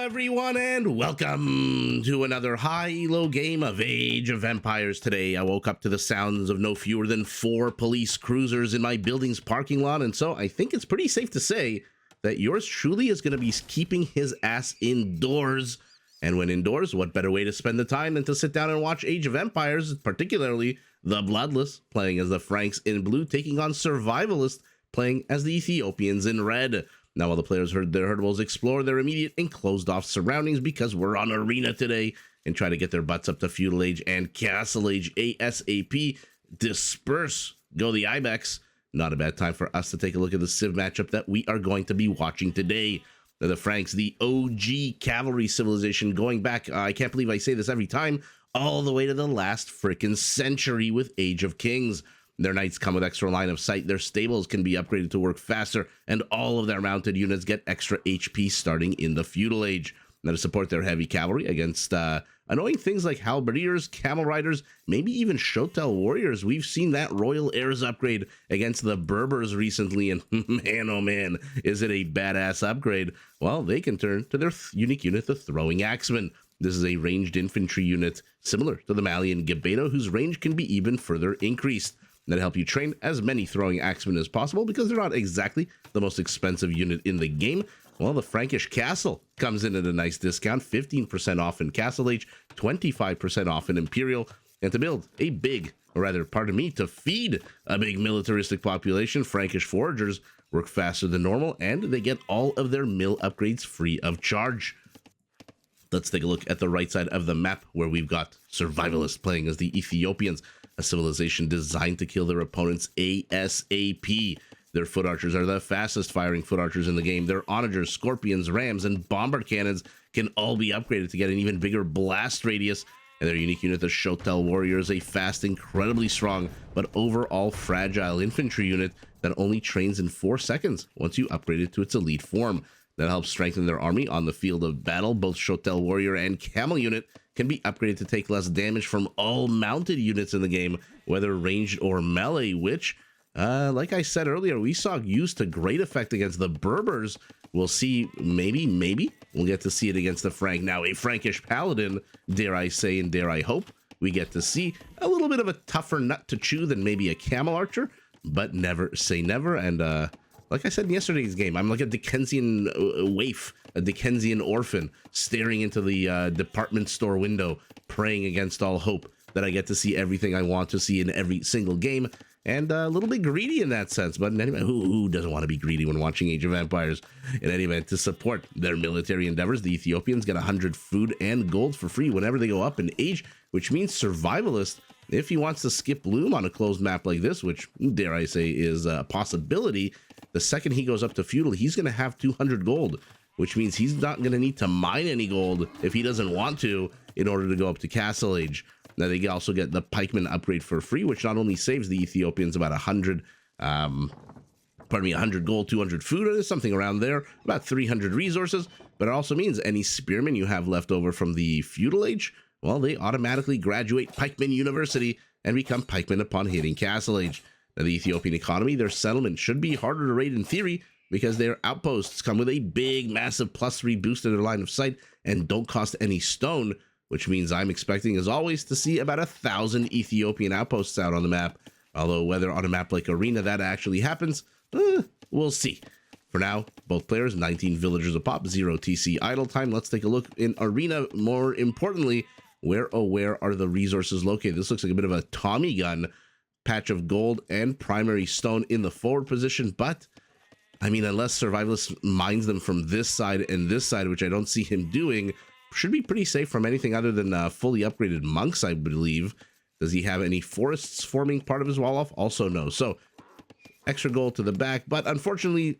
everyone, and welcome to another high-low game of Age of Empires. Today, I woke up to the sounds of no fewer than 4 police cruisers in my building's parking lot, and so I think it's pretty safe to say that yours truly is going to be keeping his ass indoors. And when indoors, what better way to spend the time than to sit down and watch Age of Empires, particularly the Bloodless, playing as the Franks in blue, taking on Survivalist, playing as the Ethiopians in red. Now, while the players heard their herdables explore their immediate and closed-off surroundings because we're on Arena today and try to get their butts up to Feudal Age and Castle Age ASAP, disperse, go the Ibex. Not a bad time for us to take a look at the Civ matchup that we are going to be watching today. The Franks, the OG cavalry civilization, going back, I can't believe I say this every time, all the way to the last frickin' century with Age of Kings. Their knights come with extra line of sight, their stables can be upgraded to work faster, and all of their mounted units get extra HP starting in the Feudal Age. Now, to support their heavy cavalry against annoying things like halberdiers, camel riders, maybe even Shotel warriors. We've seen that Royal Heirs upgrade against the Berbers recently, and man, oh man, is it a badass upgrade. Well, they can turn to their unique unit, the Throwing Axemen. This is a ranged infantry unit similar to the Malian Gebeto, whose range can be even further increased. That help you train as many throwing axemen as possible because they're not exactly the most expensive unit in the game. Well, the Frankish Castle comes in at a nice discount, 15% off in Castle Age, 25% off in Imperial. And to build a big, or rather, pardon me, to feed a big militaristic population, Frankish foragers work faster than normal, and they get all of their mill upgrades free of charge. Let's take a look at the right side of the map where we've got Survivalist playing as the Ethiopians, a civilization designed to kill their opponents ASAP. Their foot archers are the fastest firing foot archers in the game. Their onagers, scorpions, rams, and bombard cannons can all be upgraded to get an even bigger blast radius. And their unique unit, the Shotel warrior, is a fast, incredibly strong, but overall fragile infantry unit that only trains in 4 seconds once you upgrade it to its elite form. That helps strengthen their army on the field of battle. Both Shotel warrior and camel unit can be upgraded to take less damage from all mounted units in the game, whether ranged or melee, which, like I said earlier, we saw used to great effect against the Berbers. We'll see, maybe, we'll get to see it against the Frank. Now, a Frankish paladin, dare I say and dare I hope, we get to see a little bit of a tougher nut to chew than maybe a camel archer, but never say never. And, like I said in yesterday's game, I'm like a Dickensian waif, a Dickensian orphan, staring into the department store window, praying against all hope that I get to see everything I want to see in every single game, and a little bit greedy in that sense. But in any event, who doesn't want to be greedy when watching Age of Empires? In any event, to support their military endeavors, the Ethiopians get 100 food and gold for free whenever they go up in age, which means Survivalist, if he wants to skip Bloom on a closed map like this, which, dare I say, is a possibility, the second he goes up to Feudal, he's going to have 200 gold, which means he's not going to need to mine any gold if he doesn't want to in order to go up to Castle Age. Now, they also get the Pikeman upgrade for free, which not only saves the Ethiopians about 100 gold, 200 food, or something around there, about 300 resources, but it also means any spearmen you have left over from the Feudal Age, well, they automatically graduate Pikeman University and become pikemen upon hitting Castle Age. Now, the Ethiopian economy, their settlement should be harder to raid in theory because their outposts come with a big, massive +3 boost to their line of sight and don't cost any stone, which means I'm expecting, as always, to see about 1,000 Ethiopian outposts out on the map. Although whether on a map like Arena that actually happens, we'll see. For now, both players, 19 villagers a pop, 0 TC idle time. Let's take a look in Arena. More importantly, where are the resources located? This looks like a bit of a Tommy gun. Patch of gold and primary stone in the forward position, but I mean, unless Survivalist mines them from this side and this side, which I don't see him doing, should be pretty safe from anything other than fully upgraded monks, I believe. Does he have any forests forming part of his wall off? Also no. So extra gold to the back, but unfortunately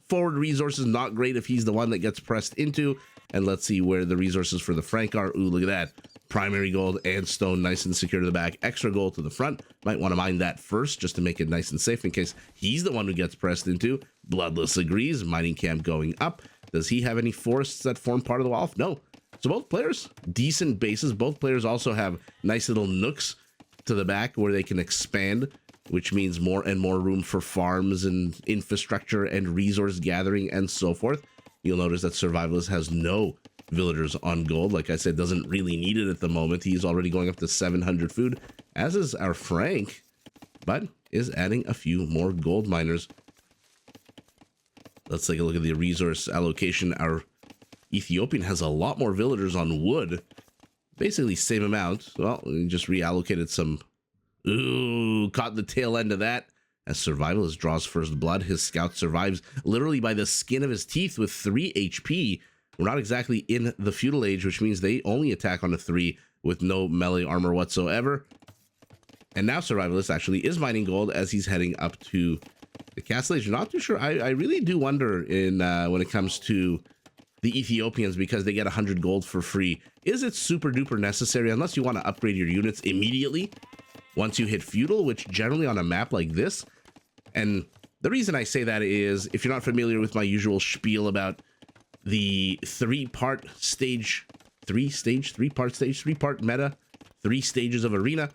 forward resources not great if he's the one that gets pressed into. And let's see where the resources for the Frank are. Ooh, look at that. Primary gold and stone, nice and secure to the back. Extra gold to the front. Might want to mine that first just to make it nice and safe in case he's the one who gets pressed into. Bloodless agrees. Mining camp going up. Does he have any forests that form part of the wall? No. So both players, decent bases. Both players also have nice little nooks to the back where they can expand, which means more and more room for farms and infrastructure and resource gathering and so forth. You'll notice that Survivalist has no villagers on gold. Like I said, doesn't really need it at the moment. He's already going up to 700 food, as is our Frank, but is adding a few more gold miners. Let's take a look at the resource allocation. Our Ethiopian has a lot more villagers on wood. Basically same amount. Well, we just reallocated some. Ooh, caught the tail end of that. As Survivalist draws first blood, his scout survives literally by the skin of his teeth with 3 HP. We're not exactly in the feudal age, which means they only attack on a 3 with no melee armor whatsoever. And now Survivalist actually is mining gold as he's heading up to the castle age. Not too sure. I really do wonder in when it comes to the Ethiopians, because they get 100 gold for free. Is it super duper necessary unless you want to upgrade your units immediately once you hit feudal, which generally on a map like this? And the reason I say that is, if you're not familiar with my usual spiel about the three-part meta, 3 stages of arena.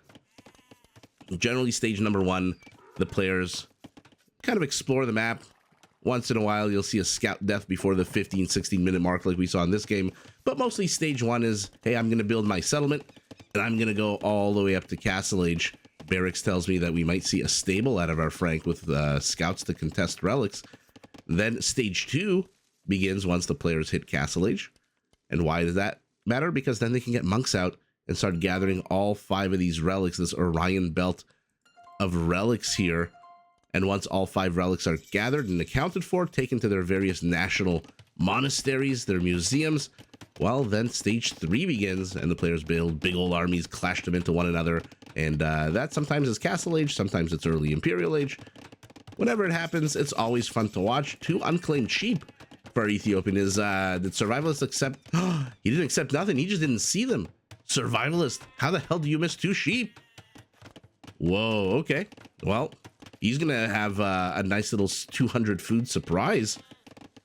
Generally, stage number 1, the players kind of explore the map. Once in a while, you'll see a scout death before the 15-16 minute mark like we saw in this game. But mostly stage 1 is, hey, I'm going to build my settlement, and I'm going to go all the way up to Castle Age. Barracks tells me that we might see a stable out of our Frank with scouts to contest relics. Then stage 2 begins once the players hit Castle Age. And why does that matter? Because then they can get monks out and start gathering all 5 of these relics, this Orion belt of relics here. And once all 5 relics are gathered and accounted for, taken to their various national monasteries, their museums, well, then stage 3 begins, and the players build big old armies, clash them into one another, and that sometimes is Castle Age, sometimes it's early Imperial Age. Whenever it happens, it's always fun to watch. 2 unclaimed sheep for our Ethiopian. Did Survivalist accept? He didn't accept nothing, he just didn't see them. Survivalist, how the hell do you miss 2 sheep? Whoa, okay. Well, he's gonna have a nice little 200 food surprise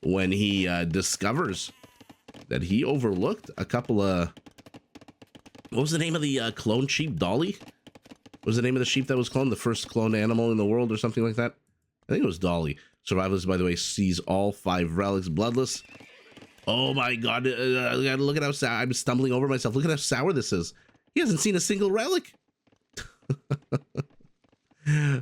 when he discovers that he overlooked a couple of... What was the name of the clone sheep? Dolly? What was the name of the sheep that was cloned? The first cloned animal in the world or something like that? I think it was Dolly. Survivalist, by the way, sees all 5 relics. Bloodless. Oh my god. Look at how sour... I'm stumbling over myself. Look at how sour this is. He hasn't seen a single relic.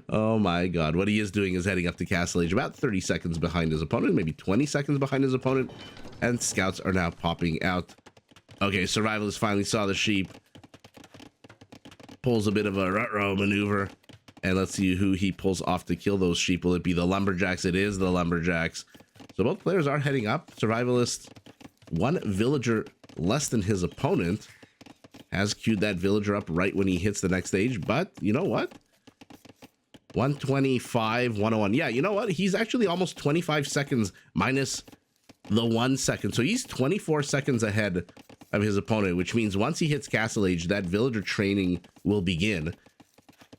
Oh my god. What he is doing is heading up to Castle Age, about 30 seconds behind his opponent, maybe 20 seconds behind his opponent, and scouts are now popping out. Okay, Survivalist finally saw the sheep, pulls a bit of a ruh-roh maneuver, and let's see who he pulls off to kill those sheep. Will it be the Lumberjacks? It is the Lumberjacks. So both players are heading up. Survivalist, 1 villager less than his opponent, has queued that villager up right when he hits the next stage, but you know what? 125, 101. Yeah, you know what? He's actually almost 25 seconds minus the 1 second. So he's 24 seconds ahead of his opponent, which means once he hits Castle Age, that villager training will begin.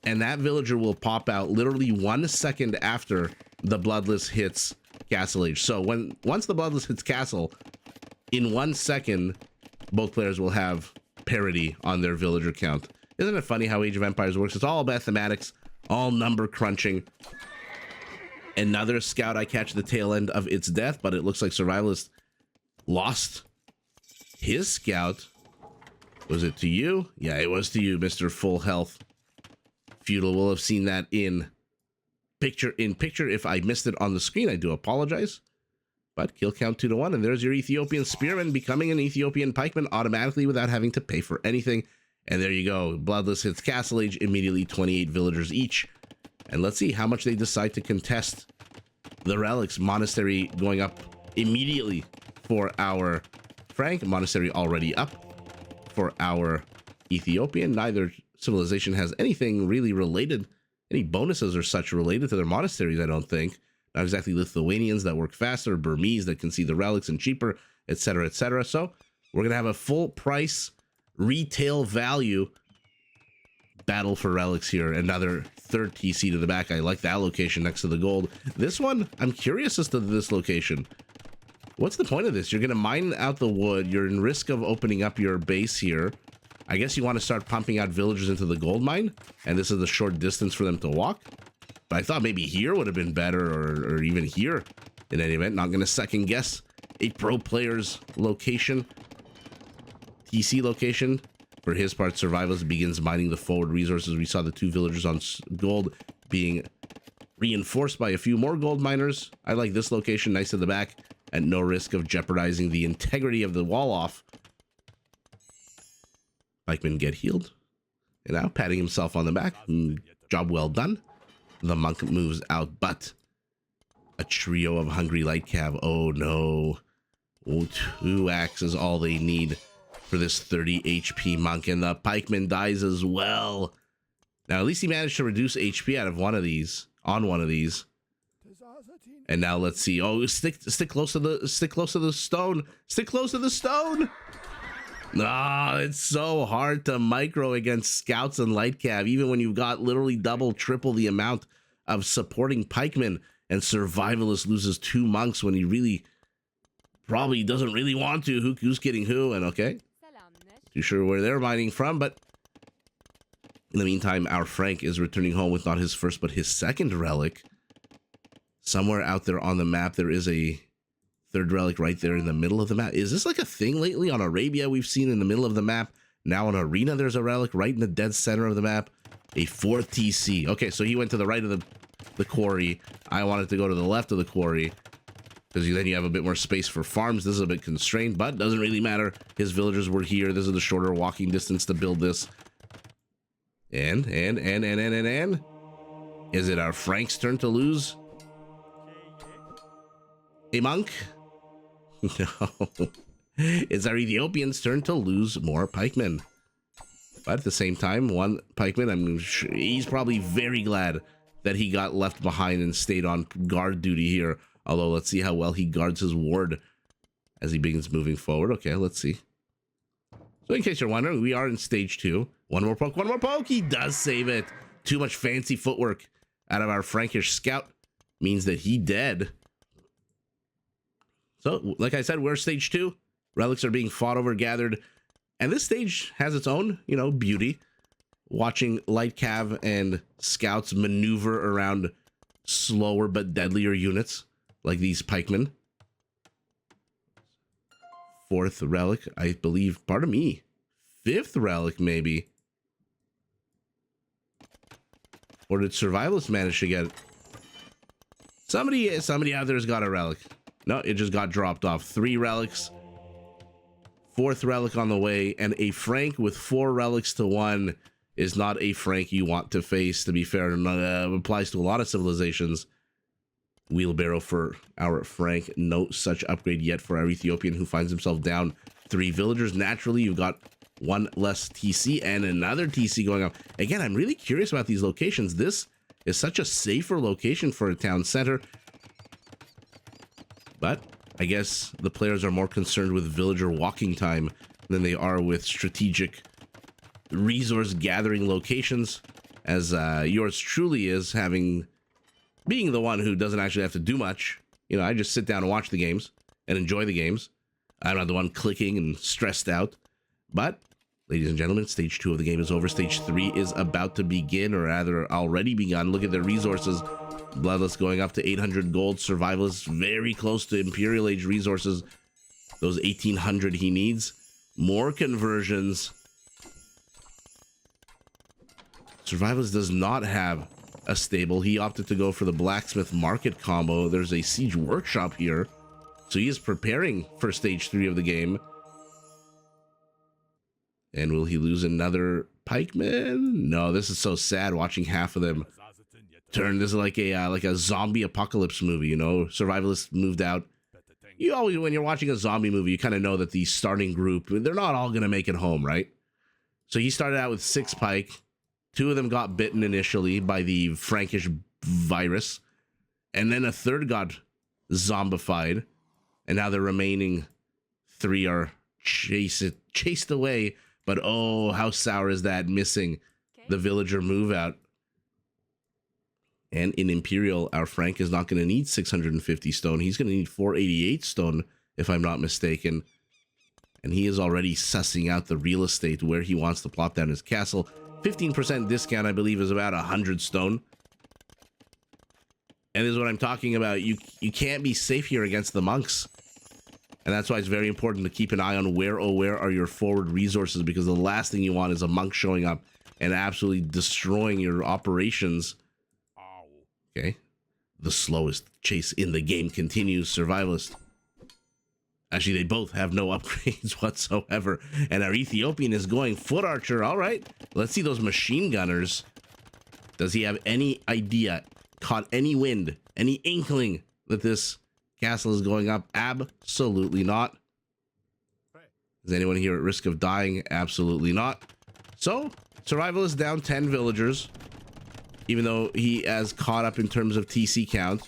And that villager will pop out literally 1 second after the Bloodless hits Castle Age. So once the Bloodless hits Castle, in 1 second, both players will have parity on their villager count. Isn't it funny how Age of Empires works? It's all mathematics, all number crunching. Another scout, I catch the tail end of its death, but it looks like Survivalist lost his scout. Was it to you? Yeah, it was to you, Mr. Full Health. Feudal will have seen that in picture. If I missed it on the screen, I do apologize. But kill count 2-1, and there's your Ethiopian Spearman becoming an Ethiopian Pikeman automatically without having to pay for anything. And there you go. Bloodless hits Castle Age, immediately 28 villagers each. And let's see how much they decide to contest the relics. Monastery going up immediately for our Frank. Monastery already up for our Ethiopian. Neither civilization has anything really related, any bonuses or such related to their monasteries, I don't think. Not exactly Lithuanians that work faster, Burmese that can see the relics and cheaper, etc., etc. So we're going to have a full price retail value battle for relics here. Another 3rd TC to the back. I like that location next to the gold. This one, I'm curious as to this location. What's the point of this? You're going to mine out the wood. You're in risk of opening up your base here. I guess you want to start pumping out villagers into the gold mine, and this is the short distance for them to walk. But I thought maybe here would have been better, or even here in any event. Not going to second guess a pro player's location. TC location. For his part, Survivalist begins mining the forward resources. We saw the 2 villagers on gold being reinforced by a few more gold miners. I like this location, nice in the back, at no risk of jeopardizing the integrity of the wall off. Pikemen get healed. And now patting himself on the back. Job well done. The monk moves out, but a trio of hungry light cav. Oh no. Oh, 2 axes all they need for this 30 HP monk, and the pikeman dies as well. Now at least he managed to reduce HP out of one of these, on one of these. And now let's see. Oh, stick close to the stone. Stick close to the stone. Ah, it's so hard to micro against scouts and light cav, even when you've got literally double, triple the amount of supporting pikemen. And Survivalist loses 2 monks when he really probably doesn't really want to. Who's getting who? And okay, too sure where they're mining from, but in the meantime, our Frank is returning home with not his first but his second relic. Somewhere out there on the map, there is a 3rd relic right there in the middle of the map. Is this like a thing lately? On Arabia, we've seen in the middle of the map. Now on Arena, there's a relic right in the dead center of the map. A 4th TC. Okay, so he went to the right of the quarry. I wanted to go to the left of the quarry, because then you have a bit more space for farms. This is a bit constrained, but doesn't really matter. His villagers were here. This is the shorter walking distance to build this. And. Is it our Frank's turn to lose a monk? No. It's our Ethiopians' turn to lose more pikemen. But at the same time, one pikeman, I'm sure he's probably very glad that he got left behind and stayed on guard duty here. Although, let's see how well he guards his ward as he begins moving forward. Okay, let's see. So in case you're wondering, we are in stage 2. One more poke, one more poke. He does save it. Too much fancy footwork out of our Frankish scout means that he dead. So, like I said, we're stage 2. Relics are being fought over, gathered. And this stage has its own, beauty. Watching light cav and scouts maneuver around slower but deadlier units like these pikemen. 4th relic, I believe. Pardon me. 5th relic, maybe. Or did Survivalist manage to get it? Somebody out there's got a relic. No, it just got dropped off. 3 relics. 4th relic on the way, and a Frank with 4 relics to 1 is not a Frank you want to face, to be fair. Applies to a lot of civilizations. Wheelbarrow for our Frank. No such upgrade yet for our Ethiopian, who finds himself down 3 villagers. Naturally, you've got 1 less TC and another TC going up. Again, I'm really curious about these locations. This is such a safer location for a town center. But I guess the players are more concerned with villager walking time than they are with strategic resource gathering locations, as yours truly is, being the one who doesn't actually have to do much. I just sit down and watch the games and enjoy the games. I'm not the one clicking and stressed out. But, ladies and gentlemen, stage 2 of the game is over. Stage 3 is about to begin, or rather already begun. Look at their resources. Bloodless going up to 800 gold. Survivalist very close to Imperial Age resources. Those 1800 he needs. More conversions. Survivalist does not have a stable. He opted to go for the blacksmith market combo. There's a siege workshop here, so he is preparing for stage 3 of the game. And will he lose another pikeman? No, this is so sad watching half of them turn. This is like a zombie apocalypse movie. Survivalists moved out. You always, when you're watching a zombie movie, you kind of know that the starting group, they're not all gonna make it home, right? So he started out with 6 pike. 2 of them got bitten initially by the Frankish virus, and then a 3rd got zombified, and now the remaining 3 are chased away. But oh, how sour is that, missing the villager move out. And in Imperial, our Frank is not going to need 650 stone. He's going to need 488 stone, if I'm not mistaken. And he is already sussing out the real estate where he wants to plop down his castle. 15% discount, I believe, is about 100 stone. And this is what I'm talking about. You can't be safe here against the monks. And that's why it's very important to keep an eye on where are your forward resources, because the last thing you want is a monk showing up and absolutely destroying your operations. Okay. The slowest chase in the game continues. Survivalist. Actually, they both have no upgrades whatsoever. And our Ethiopian is going foot archer. All right. Let's see those machine gunners. Does he have any idea, caught any wind, any inkling that this castle is going up? Absolutely not. Is anyone here at risk of dying? Absolutely not. So, Survivalist down 10 villagers, even though he has caught up in terms of TC count.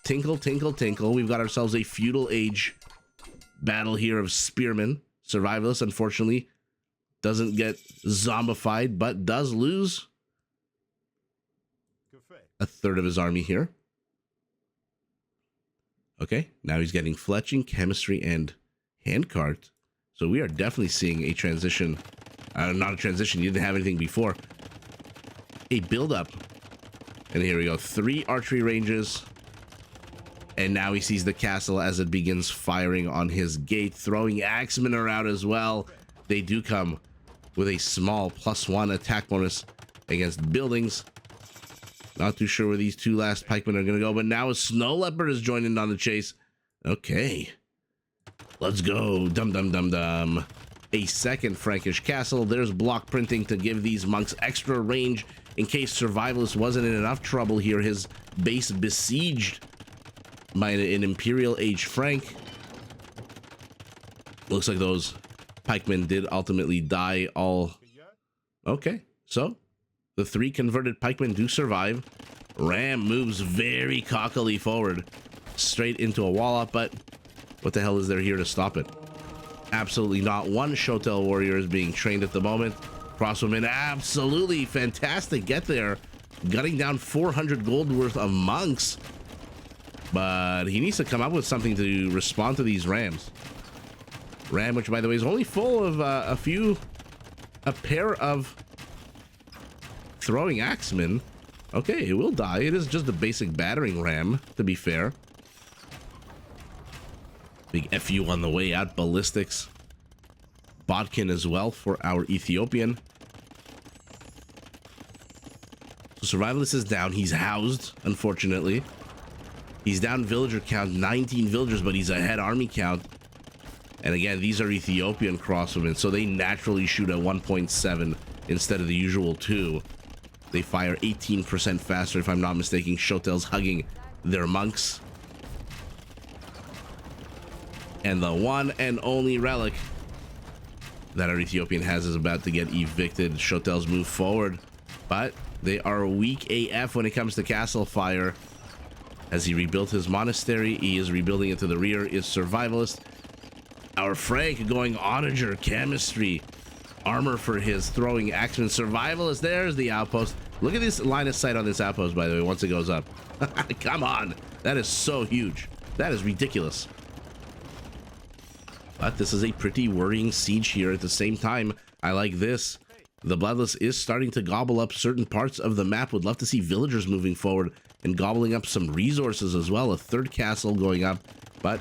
Tinkle, tinkle, tinkle. We've got ourselves a feudal age battle here of spearmen. Survivalist, unfortunately, doesn't get zombified, but does lose a third of his army here. Okay, now he's getting fletching, chemistry, and handcart. So we are definitely seeing a transition. Not a transition, you didn't have anything before. A build-up. And here we go, 3 archery ranges. And now he sees the castle as it begins firing on his gate. Throwing axemen are out as well. They do come with a small +1 attack bonus against buildings. Not too sure where these 2 last pikemen are going to go, but now a snow leopard is joining on the chase. Okay. Let's go. Dum dum dum dum. A second Frankish castle. There's block printing to give these monks extra range in case Survivalist wasn't in enough trouble here. His base besieged by an Imperial Age Frank. Looks like those pikemen did ultimately die all. Okay, so the 3 converted pikemen do survive. Ram moves very cockily forward, straight into a wall up, but what the hell is there here to stop it? Absolutely not. 1 Shotel warrior is being trained at the moment. Crossbowman, absolutely fantastic get there. Gutting down 400 gold worth of monks. But he needs to come up with something to respond to these rams. Ram, which by the way is only full of a pair of throwing axemen. Okay, it will die. It is just a basic battering ram, to be fair. Big FU on the way out. Ballistics. Bodkin as well for our Ethiopian. So Survivalist is down. He's housed, unfortunately. He's down villager count, 19 villagers, but he's ahead army count. And again, these are Ethiopian crossbowmen, so they naturally shoot at 1.7 instead of the usual 2. They fire 18% faster, if I'm not mistaken. Shotel's hugging their monks. And the one and only relic that our Ethiopian has is about to get evicted. Shotel's move forward, but they are weak AF when it comes to castle fire. As he rebuilt his monastery, he is rebuilding it to the rear. Is Survivalist. Our Frank going onager, chemistry, armor for his throwing axeman. Survivalist, there's the outpost. Look at this line of sight on this outpost, by the way, once it goes up. Come on, that is so huge. That is ridiculous. But this is a pretty worrying siege here. At the same time, I like this. The Bloodless is starting to gobble up certain parts of the map. Would love to see villagers moving forward and gobbling up some resources as well. A 3rd castle going up, but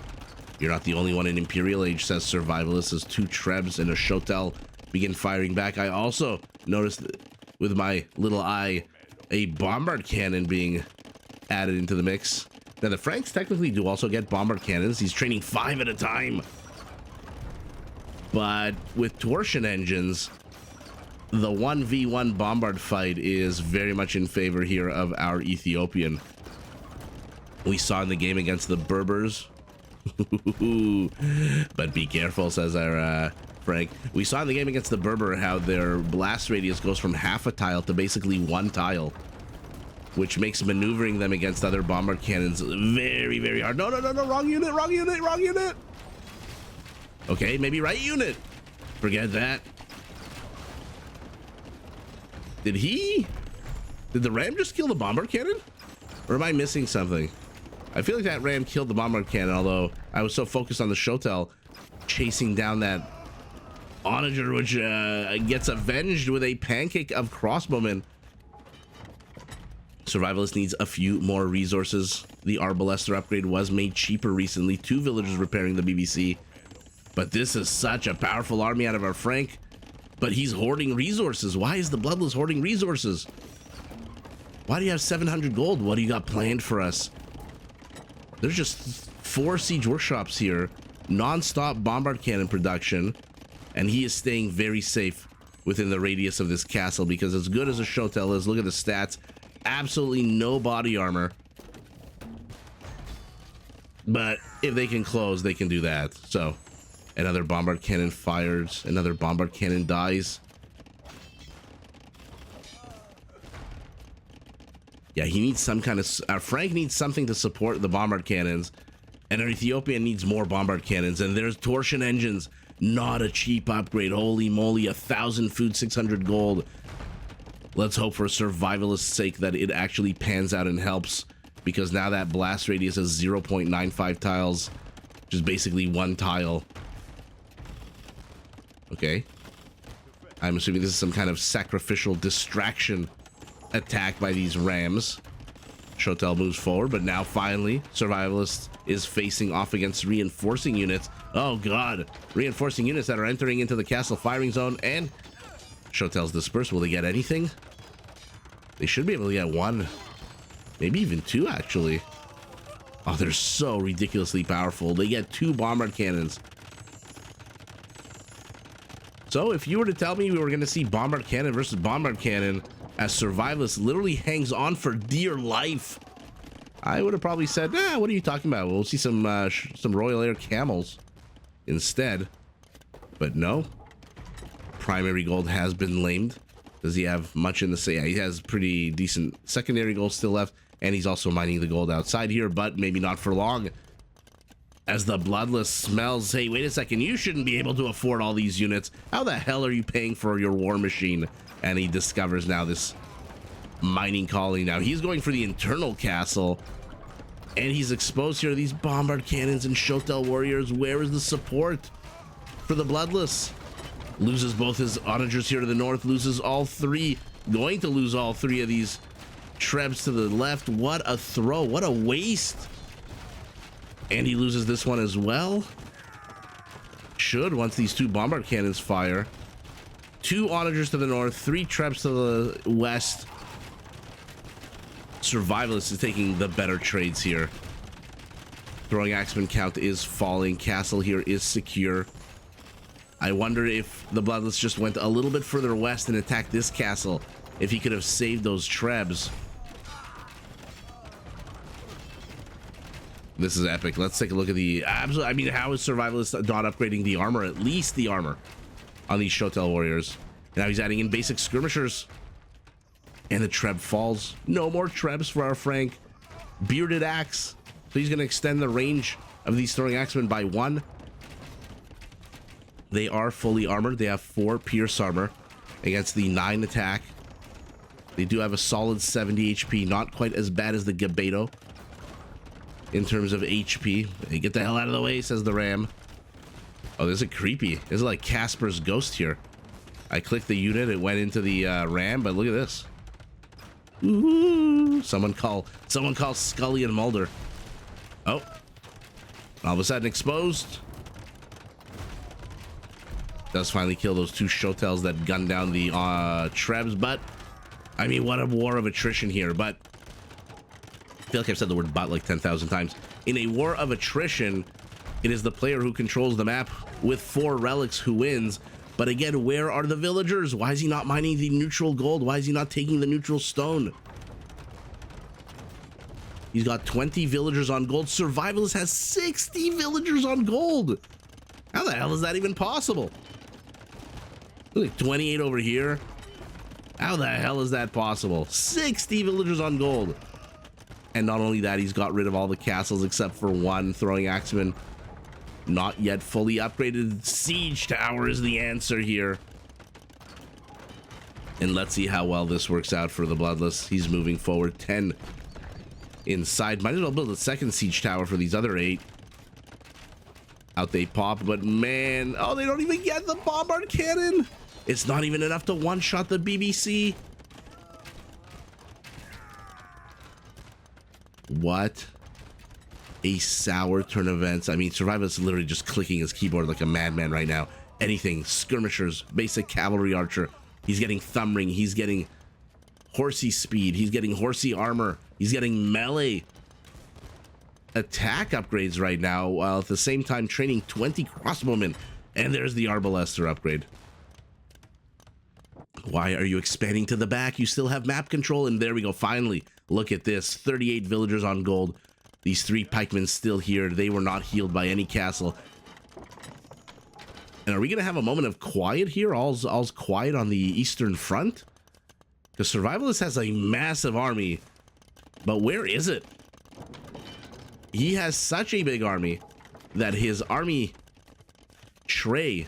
you're not the only one in Imperial Age, says Survivalist, as 2 Trebs and a Shotel begin firing back. I also noticed with my little eye a bombard cannon being added into the mix. Now the Franks technically do also get bombard cannons. He's training 5 at a time. But with torsion engines, the 1v1 bombard fight is very much in favor here of our Ethiopian. We saw in the game against the Berbers. But be careful, says our Frank. We saw in the game against the Berber how their blast radius goes from half a tile to basically 1 tile, which makes maneuvering them against other bombard cannons very, very hard. No, no, no, no, wrong unit, wrong unit, wrong unit. Okay, maybe right unit. Forget that. Did the ram just kill the bombard cannon? Or am I missing something? I feel like that ram killed the bombard cannon, although I was so focused on the Shotel chasing down that onager, which gets avenged with a pancake of crossbowmen. Survivalist needs a few more resources. The Arbalester upgrade was made cheaper recently. 2 villagers repairing the BBC. But this is such a powerful army out of our Frank. But he's hoarding resources. Why is the Bloodless hoarding resources? Why do you have 700 gold? What do you got planned for us? There's just 4 siege workshops here. Non-stop bombard cannon production. And he is staying very safe within the radius of this castle, because as good as a Shotel is, look at the stats. Absolutely no body armor. But if they can close, they can do that. So, another bombard cannon fires. Another bombard cannon dies. Yeah, he needs some kind of... Frank needs something to support the bombard cannons. And our Ethiopian needs more bombard cannons. And there's torsion engines. Not a cheap upgrade. Holy moly, 1,000 food, 600 gold. Let's hope for survivalist's sake that it actually pans out and helps. Because now that blast radius is 0.95 tiles. Which is basically 1 tile. Okay. I'm assuming this is some kind of sacrificial distraction attack by these rams. Shotel moves forward, but now finally Survivalist is facing off against reinforcing units. Oh god, reinforcing units that are entering into the castle firing zone, and Shotel's dispersed. Will they get anything? They should be able to get 1, maybe even 2 actually. Oh, they're so ridiculously powerful. They get 2 bombard cannons. So if you were to tell me we were going to see bombard cannon versus bombard cannon as Survivalist literally hangs on for dear life, I would have probably said, nah, what are you talking about? We'll see some Royal Air camels instead. But no. Primary gold has been lamed. Does he have much in the say? Yeah, he has pretty decent secondary gold still left, and he's also mining the gold outside here, but maybe not for long. As the Bloodless smells, hey, wait a second, you shouldn't be able to afford all these units. How the hell are you paying for your war machine? And he discovers now this mining colony. Now he's going for the internal castle, and he's exposed here to these bombard cannons and Shotel warriors. Where is the support for the Bloodless? Loses both his onagers here to the north, loses all 3. Going to lose all 3 of these Trebs to the left. What a throw, what a waste. And he loses this one as well. Should, once these 2 bombard cannons fire. 2 onagers to the north, 3 Trebs to the west. Survivalist is taking the better trades here. Throwing axeman count is falling. Castle here is secure. I wonder if the Bloodless just went a little bit further west and attacked this castle, if he could have saved those Trebs. This is epic. Let's take a look at the absolute. I mean, how is Survivalist not upgrading the armor? At least the armor on these Shotel warriors. Now he's adding in basic skirmishers. And the Treb falls. No more Trebs for our Frank. Bearded axe. So he's going to extend the range of these throwing axemen by 1. They are fully armored. They have 4 pierce armor against the 9 attack. They do have a solid 70 HP. Not quite as bad as the Gabeto in terms of HP. Hey, get the hell out of the way, says the ram. Oh, this is creepy. This is like Casper's ghost here. I clicked the unit, it went into the ram, but look at this. Ooh, someone call Scully and Mulder. Oh, all of a sudden exposed. Does finally kill those 2 Shotels that gunned down the Trebs, but I mean, what a war of attrition here. But I feel like I've said the word "but" like 10,000 times. In a war of attrition, it is the player who controls the map with 4 relics who wins. But again, where are the villagers? Why is he not mining the neutral gold? Why is he not taking the neutral stone? He's got 20 villagers on gold. Survivalist has 60 villagers on gold. How the hell is that even possible? Look at 28 over here. How the hell is that possible? 60 villagers on gold. And not only that, he's got rid of all the castles except for 1 throwing axeman. Not yet fully upgraded. Siege tower is the answer here. And let's see how well this works out for the Bloodless. He's moving forward. 10 inside. Might as well build a second siege tower for these other 8. Out they pop, but man, oh, they don't even get the bombard cannon. It's not even enough to one-shot the BBC. What A sour turn of events. I mean, Survivalist is literally just clicking his keyboard like a madman right now. Anything. Skirmishers, basic cavalry archer. He's getting thumb ring. He's getting horsey speed. He's getting horsey armor. He's getting melee attack upgrades right now, while at the same time training 20 crossbowmen. And there's the Arbalester upgrade. Why are you expanding to the back? You still have map control, and there we go. Finally, look at this. 38 villagers on gold. These 3 pikemen still here. They were not healed by any castle. And are we going to have a moment of quiet here? All's quiet on the eastern front? Because Survivalist has a massive army. But where is it? He has such a big army that his army tray,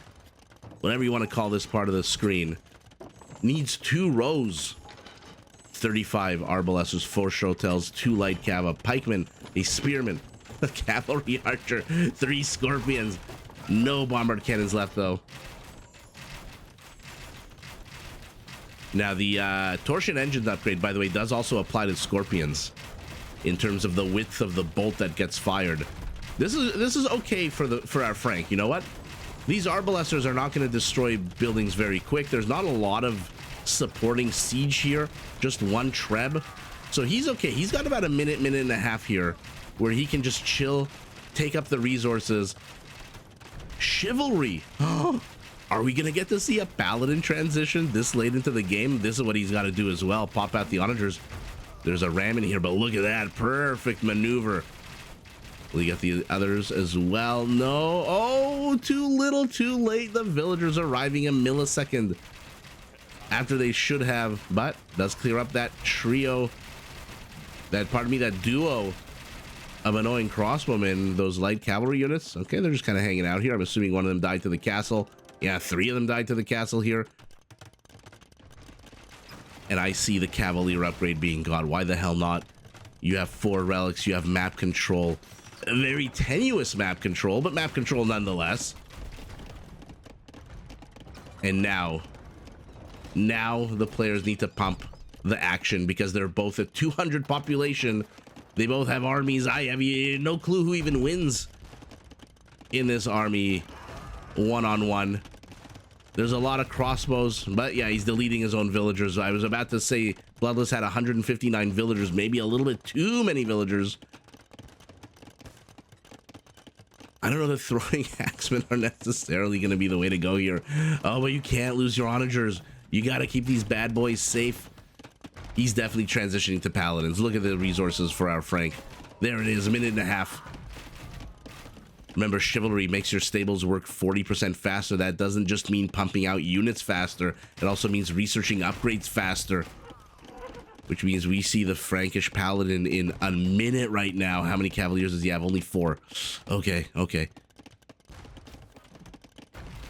whatever you want to call this part of the screen, needs 2 rows. 35 Arbalesters, 4 Shotels, 2 Light Cav, a Pikeman, a Spearman, a Cavalry Archer, 3 Scorpions. No Bombard Cannons left, though. Now, the Torsion Engines upgrade, by the way, does also apply to Scorpions in terms of the width of the bolt that gets fired. This is okay for our Frank. You know what? These Arbalesters are not going to destroy buildings very quick. There's not a lot of supporting siege here. Just 1 Treb. So he's okay. He's got about a minute and a half here where he can just chill, take up the resources. Chivalry. Are we going to get to see a Paladin transition this late into the game? This is what he's got to do as well. Pop out the onagers. There's a ram in here, but look at that. Perfect maneuver. We got the others as well. No. Oh, too little, too late. The villagers arriving a millisecond after they should have, but does clear up that trio, that duo of annoying crossbowmen, those light cavalry units. Okay, they're just kind of hanging out here. I'm assuming one of them died to the castle. Yeah, 3 of them died to the castle here. And I see the Cavalier upgrade being got. Why the hell not? You have 4 relics. You have map control. A very tenuous map control, but map control nonetheless. And now the players need to pump the action because they're both at 200 population. They both have armies. I have no clue who even wins in this army one-on-one. There's a lot of crossbows, but yeah, he's deleting his own villagers. I was about to say Bloodless had 159 villagers, maybe a little bit too many villagers. I don't know that throwing axemen are necessarily going to be the way to go here. Oh, but you can't lose your onagers. You got to keep these bad boys safe. He's definitely transitioning to paladins. Look at the resources for our Frank. There it is, a minute and a half. Remember, chivalry makes your stables work 40% faster. That doesn't just mean pumping out units faster. It also means researching upgrades faster. Which means we see the Frankish paladin in a minute right now. How many cavaliers does he have? Only 4. Okay, okay.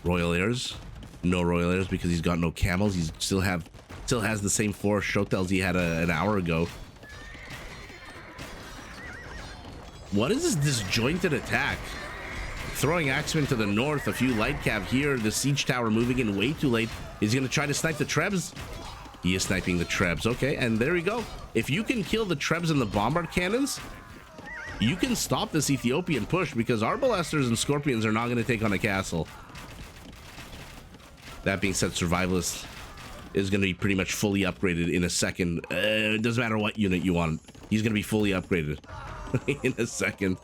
Royal heirs? No royal heirs because he's got no camels. He still has the same 4 Shotels he had an hour ago. What is this disjointed attack? Throwing axemen to the north, a few light cav here. The siege tower moving in way too late. Is he going to try to snipe the Trebs? He is sniping the Trebs. Okay, and there we go. If you can kill the Trebs and the bombard cannons, you can stop this Ethiopian push because Arbalesters and Scorpions are not going to take on a castle. That being said, Survivalist is going to be pretty much fully upgraded in a second. It doesn't matter what unit you want. He's going to be fully upgraded in a second.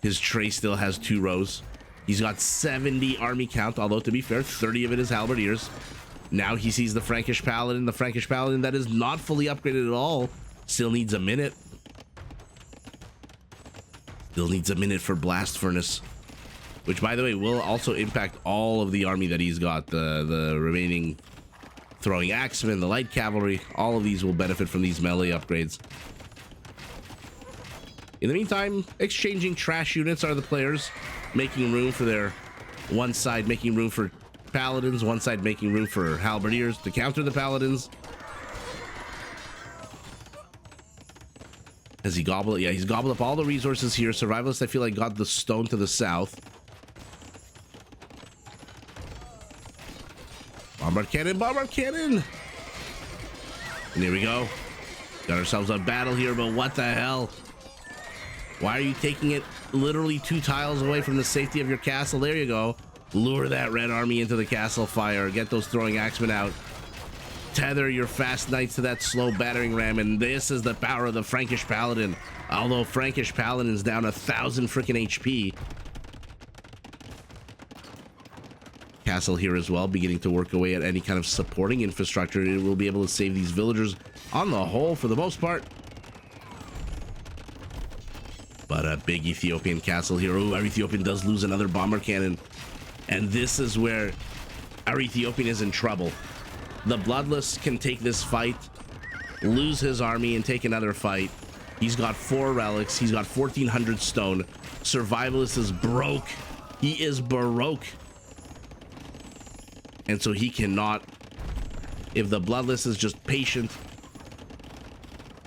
His tray still has 2 rows. He's got 70 army count, although to be fair, 30 of it is halberdiers. Now he sees the Frankish paladin. The Frankish paladin that is not fully upgraded at all. Still needs a minute. Still needs a minute for Blast Furnace. Which, by the way, will also impact all of the army that he's got. The remaining throwing axemen, the light cavalry. All of these will benefit from these melee upgrades. In the meantime, exchanging trash units are the players, making room for their one side, making room for paladins, one side making room for halberdiers to counter the paladins. Has he gobbled? Yeah, he's gobbled up all the resources here. Survivalist, I feel like, got the stone to the south. Bombard cannon, bombard cannon! And here we go. Got ourselves a battle here, but what the hell? Why are you taking it literally 2 tiles away from the safety of your castle? There you go. Lure that red army into the castle fire. Get those throwing axemen out. Tether your fast knights to that slow battering ram, and this is the power of the Frankish paladin. Although Frankish paladin's down 1,000 freaking HP. Castle here as well, beginning to work away at any kind of supporting infrastructure. It will be able to save these villagers on the whole for the most part. But a big Ethiopian castle here. Oh, our Ethiopian does lose another bomber cannon. And this is where our Ethiopian is in trouble. The Bloodless can take this fight, lose his army, and take another fight. He's got 4 relics. He's got 1,400 stone. Survivalist is broke. He is baroque. And so he cannot, if the Bloodless is just patient,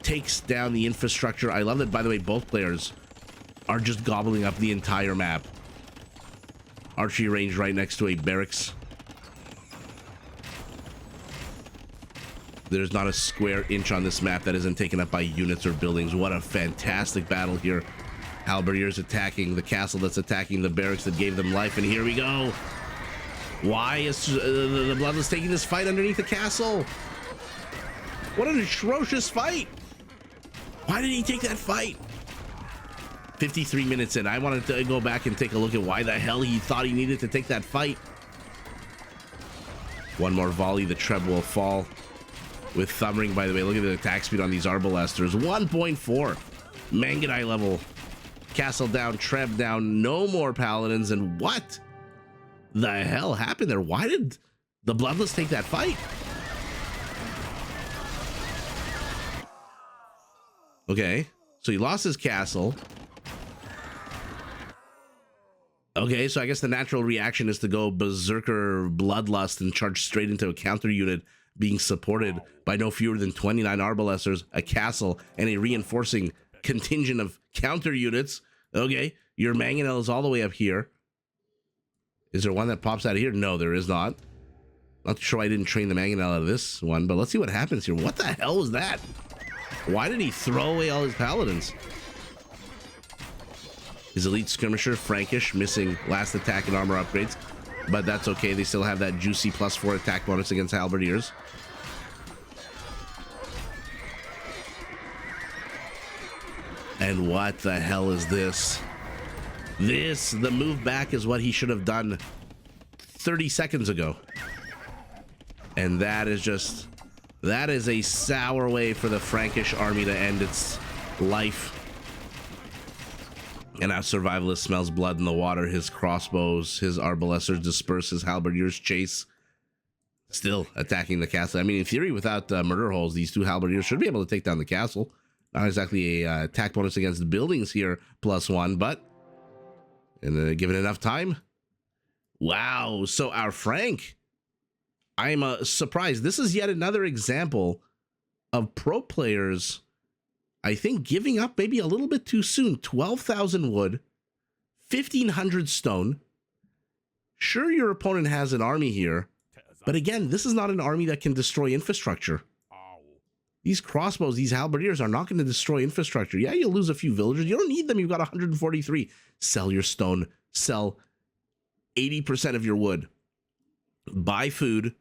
takes down the infrastructure. I love that, by the way, both players are just gobbling up the entire map. Archery range right next to a barracks. There's not a square inch on this map that isn't taken up by units or buildings. What a fantastic battle here. Halberdiers attacking the castle that's attacking the barracks that gave them life, and here we go. Why is the Bloodless taking this fight underneath the castle? What an atrocious fight. Why did he take that fight? 53 minutes in. I wanted to go back and take a look at why the hell he thought he needed to take that fight. One more volley, the Treb will fall. With Thumbring, by the way, look at the attack speed on these Arbalesters. 1.4. Mangadai level. Castle down, Treb down, no more Paladins, and what the hell happened there? Why did the Bloodless take that fight? Okay, so he lost his castle. Okay, so I guess the natural reaction is to go Berserker Bloodlust and charge straight into a counter unit being supported by no fewer than 29 Arbalesters, a castle, and a reinforcing contingent of counter units. Okay, your Mangonel is all the way up here. Is there one that pops out of here? No, there is not. Not sure I didn't train the Mangonel out of this one, but let's see what happens here. What the hell was that? Why did he throw away all his Paladins? His elite skirmisher, Frankish, missing last attack and armor upgrades, but that's okay. They still have that juicy +4 attack bonus against Halberdiers. And what the hell is this? The move back is what he should have done 30 seconds ago. And that is a sour way for the Frankish army to end its life. And our Survivalist smells blood in the water. His crossbows, his Arbalesters disperse, his Halberdiers chase. Still attacking the castle. I mean, in theory, without murder holes, these 2 Halberdiers should be able to take down the castle. Not exactly a attack bonus against the buildings here, +1, but given enough time. Wow, so our Frank, I'm surprised. This is yet another example of pro players, I think, giving up maybe a little bit too soon. 12,000 wood, 1,500 stone. Sure, your opponent has an army here, but again, this is not an army that can destroy infrastructure. These crossbows, these Halberdiers are not going to destroy infrastructure. Yeah, you'll lose a few villagers. You don't need them. You've got 143. Sell your stone. Sell 80% of your wood. Buy food.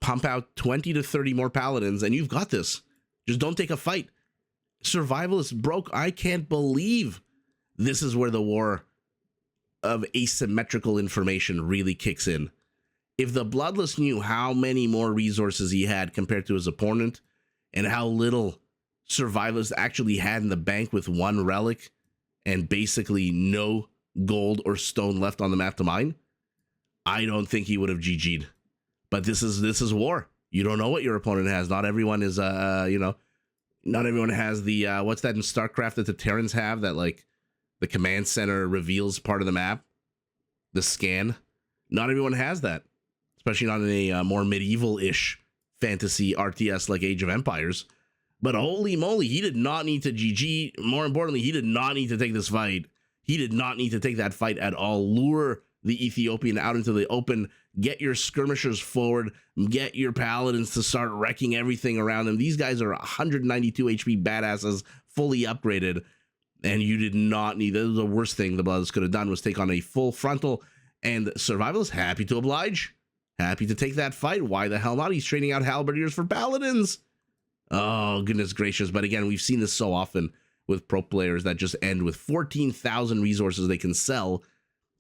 Pump out 20 to 30 more Paladins, and you've got this. Just don't take a fight. Survivalist broke. I can't believe this is where the war of asymmetrical information really kicks in. If the Bloodless knew how many more resources he had compared to his opponent, and how little Survivalist actually had in the bank with 1 relic and basically no gold or stone left on the map to mine, I don't think he would have GG'd. But this is war. You don't know what your opponent has. Not everyone is not everyone has the what's that in StarCraft that the Terrans have, that like the command center reveals part of the map, the scan. Not everyone has that, especially not in a more medieval-ish fantasy RTS like Age of Empires. But holy moly, he did not need to GG. More importantly, he did not need to take this fight. He did not need to take that fight at all. Lure the Ethiopian out into the open. Get your skirmishers forward. Get your Paladins to start wrecking everything around them. These guys are 192 HP badasses, fully upgraded. And you did not need, the worst thing the Bloodless could have done was take on a full frontal, and Survivalist happy to oblige. Happy to take that fight. Why the hell not? He's trading out halberdiers for paladins. Oh, goodness gracious. But again, we've seen this so often with pro players that just end with 14,000 resources they can sell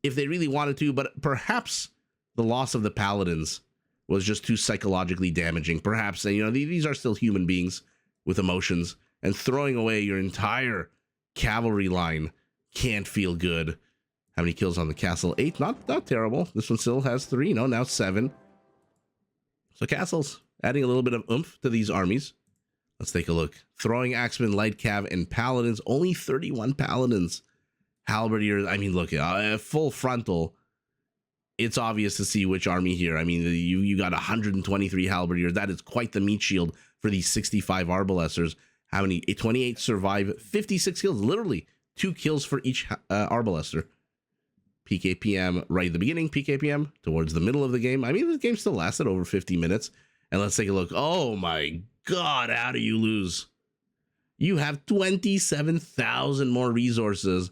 if they really wanted to, but perhaps the loss of the paladins was just too psychologically damaging. Perhaps, you know, these are still human beings with emotions, and throwing away your entire cavalry line can't feel good. How many kills on the castle? 8, not terrible. This one still has 3, no, now 7. So castles, adding a little bit of oomph to these armies. Let's take a look. Throwing axemen, light cav, and paladins. Only 31 paladins. Halberdiers, I mean, look, full frontal. It's obvious to see which army here. I mean, you got 123 halberdiers. That is quite the meat shield for these 65 arbalesters. How many? 28 survive, 56 kills. Literally 2 kills for each arbalester. PKPM right at the beginning, PKPM towards the middle of the game. I mean, the game still lasted over 50 minutes. And let's take a look. Oh my God, how do you lose? You have 27,000 more resources.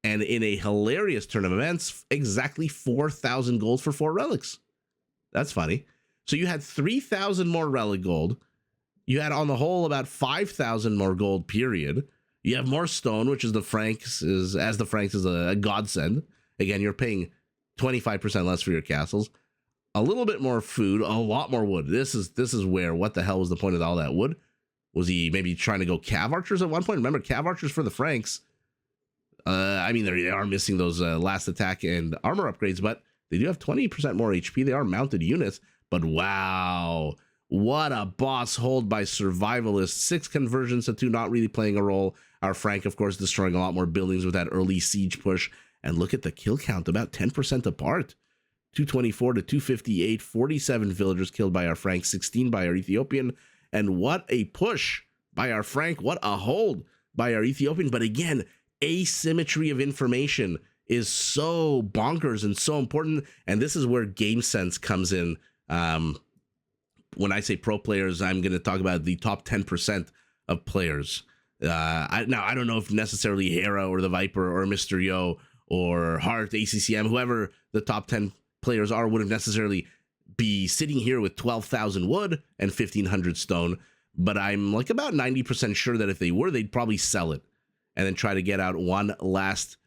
And in a hilarious turn of events, exactly 4,000 gold for 4 relics. That's funny. So you had 3,000 more relic gold. You had on the whole about 5,000 more gold, period. You have more stone, which is the Franks is a godsend. Again, you're paying 25% less for your castles. A little bit more food, a lot more wood. This is where, what the hell was the point of all that wood? Was he maybe trying to go cav archers at one point? Remember, cav archers for the Franks. I mean, they are missing those last attack and armor upgrades, but they do have 20% more HP. They are mounted units, but wow, what a boss hold by Survivalist. 6 conversions to 2 not really playing a role. Our Frank, of course, destroying a lot more buildings with that early siege push. And look at the kill count, about 10% apart. 224 to 258, 47 villagers killed by our Frank, 16 by our Ethiopian. And what a push by our Frank, what a hold by our Ethiopian. But again, asymmetry of information is so bonkers and so important. And this is where game sense comes in. When I say pro players, I'm going to talk about the top 10% of players. I don't know if necessarily Hera or the Viper or Mr. Yo or Hart, ACCM, whoever the top 10 players are, wouldn't necessarily be sitting here with 12,000 wood and 1,500 stone. But I'm like about 90% sure that if they were, they'd probably sell it and then try to get out one last.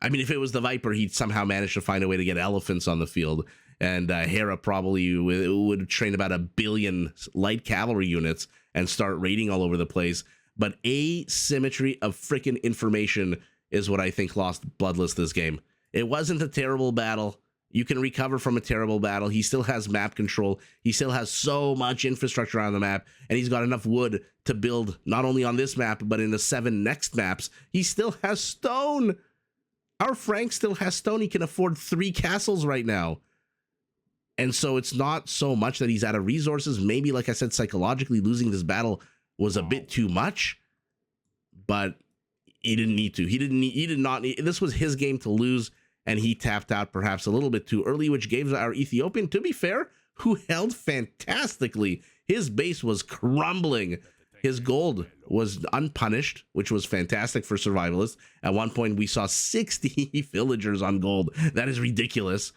I mean, if it was the Viper, he'd somehow manage to find a way to get elephants on the field. And Hera probably would train about 1 billion light cavalry units and start raiding all over the place. But asymmetry of freaking information is what I think lost Bloodless this game. It wasn't a terrible battle. You can recover from a terrible battle. He still has map control. He still has so much infrastructure on the map, and he's got enough wood to build not only on this map, but in the 7 next maps. He still has stone. Our Frank still has stone. He can afford 3 castles right now. And so it's not so much that he's out of resources. Maybe, like I said, psychologically losing this battle was a bit too much, but he didn't need to. He did not need. This was his game to lose, and he tapped out perhaps a little bit too early, which gave our Ethiopian, to be fair, who held fantastically. His base was crumbling. His gold was unpunished, which was fantastic for Survivalists. At one point, we saw 60 villagers on gold. That is ridiculous.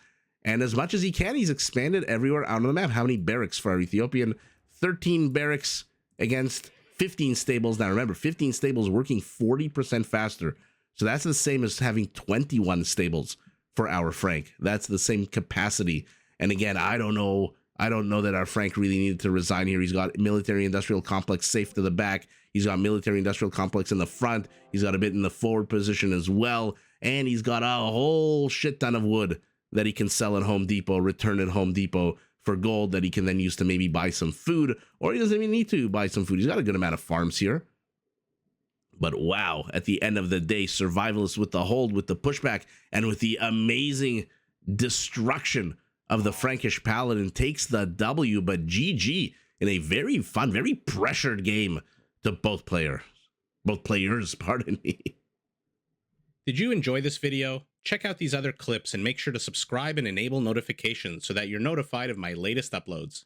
And as much as he can, he's expanded everywhere out on the map. How many barracks for our Ethiopian? 13 barracks against 15 stables. Now remember, 15 stables working 40% faster. So that's the same as having 21 stables for our Frank. That's the same capacity. And again, I don't know that our Frank really needed to resign here. He's got military industrial complex safe to the back. He's got military industrial complex in the front. He's got a bit in the forward position as well. And he's got a whole shit ton of wood that he can sell at Home Depot, return at Home Depot for gold that he can then use to maybe buy some food, or he doesn't even need to buy some food. He's got a good amount of farms here. But wow, at the end of the day, Survivalists with the hold, with the pushback, and with the amazing destruction of the Frankish Paladin takes the W, but GG in a very fun, very pressured game to both players, pardon me. Did you enjoy this video? Check out these other clips and make sure to subscribe and enable notifications so that you're notified of my latest uploads.